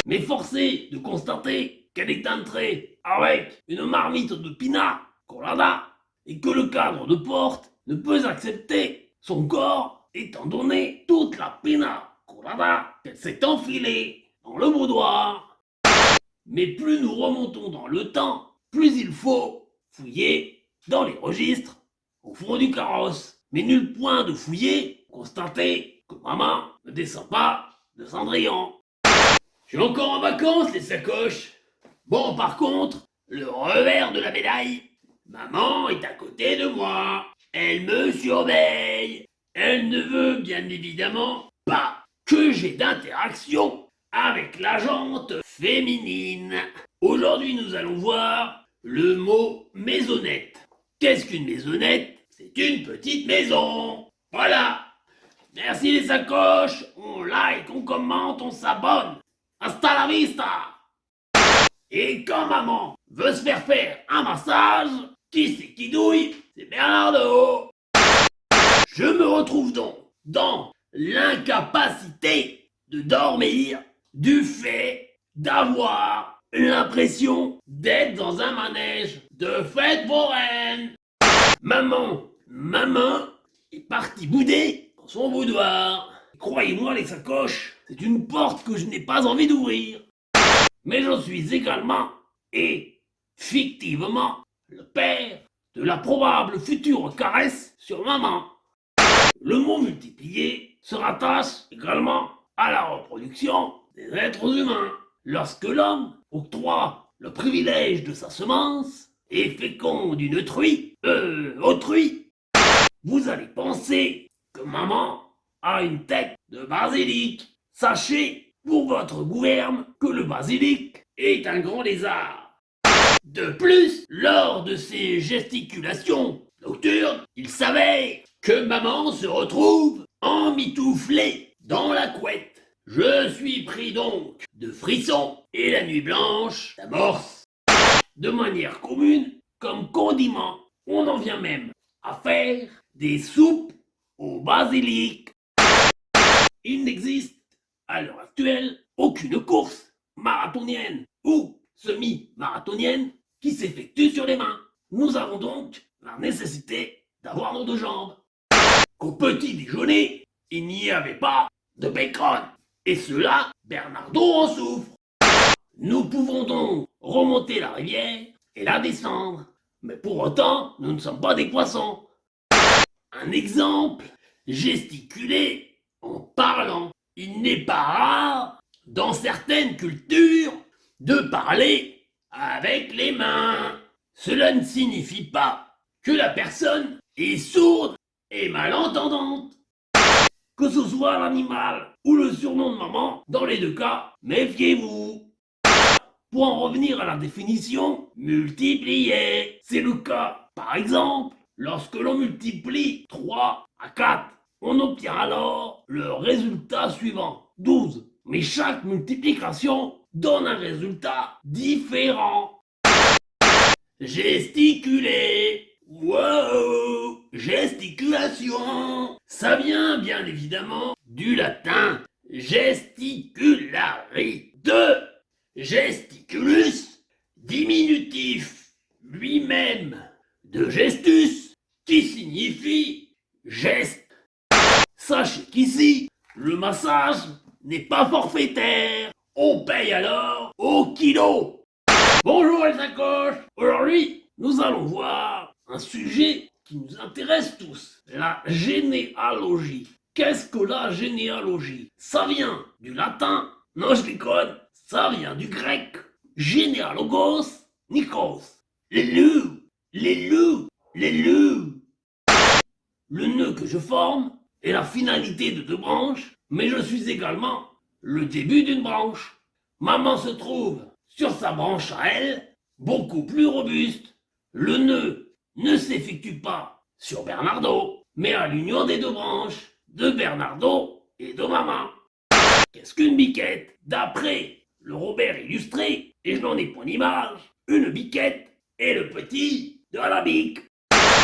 Mais forcé de constater qu'elle est entrée avec une marmite de pina colada et que le cadre de porte ne peut accepter son corps étant donné toute la pina colada qu'elle s'est enfilée dans le boudoir. Mais plus nous remontons dans le temps, plus il faut fouiller dans les registres au fond du carrosse. Mais nul point de fouiller, constater que maman ne descend pas de Cendrillon. Je suis encore en vacances, les sacoches. Bon, par contre, le revers de la médaille, maman est à côté de moi. Elle me surveille. Elle ne veut bien évidemment pas que j'ai d'interaction avec la jante féminine. Aujourd'hui, nous allons voir le mot maisonnette. Qu'est-ce qu'une maisonnette? C'est une petite maison. Voilà. Merci les sacoches. On like, on commente, on s'abonne. Hasta la vista. Et quand maman veut se faire un massage, qui c'est qui douille? C'est Bernardo. Je me retrouve donc dans l'incapacité de dormir du fait d'avoir l'impression d'être dans un manège de fête foraine. Maman est partie bouder dans son boudoir. Croyez-moi les sacoches, c'est une porte que je n'ai pas envie d'ouvrir. Mais je suis également et fictivement le père de la probable future caresse sur maman. Le mot multiplié se rattache également à la reproduction des êtres humains. Lorsque l'homme octroie le privilège de sa semence et féconde une autrui, vous allez penser que maman a une tête de basilic. Sachez pour votre gouverne que le basilic est un grand lézard. De plus, lors de ses gesticulations nocturnes, il s'avère que maman se retrouve emmitouflée dans la couette. Je suis pris donc de frissons et la nuit blanche s'amorce. De manière commune, comme condiment, on en vient même à faire des soupes au basilic. Il n'existe à l'heure actuelle aucune course marathonienne ou semi-marathonienne qui s'effectue sur les mains. Nous avons donc la nécessité d'avoir nos deux jambes. Qu'au petit déjeuner, il n'y avait pas de bacon. Et cela, Bernardo en souffre. Nous pouvons donc remonter la rivière et la descendre. Mais pour autant, nous ne sommes pas des poissons. Un exemple, gesticuler en parlant. Il n'est pas rare, dans certaines cultures, de parler avec les mains. Cela ne signifie pas que la personne est sourde et malentendante. Que ce soit l'animal ou le surnom de maman, dans les deux cas, méfiez-vous. Pour en revenir à la définition, multiplier, c'est le cas. Par exemple, lorsque l'on multiplie 3 à 4, on obtient alors le résultat suivant, 12. Mais chaque multiplication donne un résultat différent. Gesticuler. Wow! Gesticulation. Ça vient bien évidemment du latin gesticulari, de gesticulus, diminutif lui-même de gestus, qui signifie geste. Sachez qu'ici, le massage n'est pas forfaitaire. On paye alors au kilo. Bonjour les sacoches. Aujourd'hui, nous allons voir un sujet qui nous intéresse tous, la généalogie. Qu'est-ce que la généalogie? Ça vient du latin, non je déconne, ça vient du grec, généalogos, nikos, les loups. Le nœud que je forme est la finalité de deux branches, mais je suis également le début d'une branche. Maman se trouve sur sa branche à elle, beaucoup plus robuste. Le nœud ne s'effectue pas sur Bernardo, mais à l'union des deux branches, de Bernardo et de maman. Qu'est-ce qu'une biquette? D'après le Robert illustré, et je n'en ai point d'image, une biquette est le petit de la bique.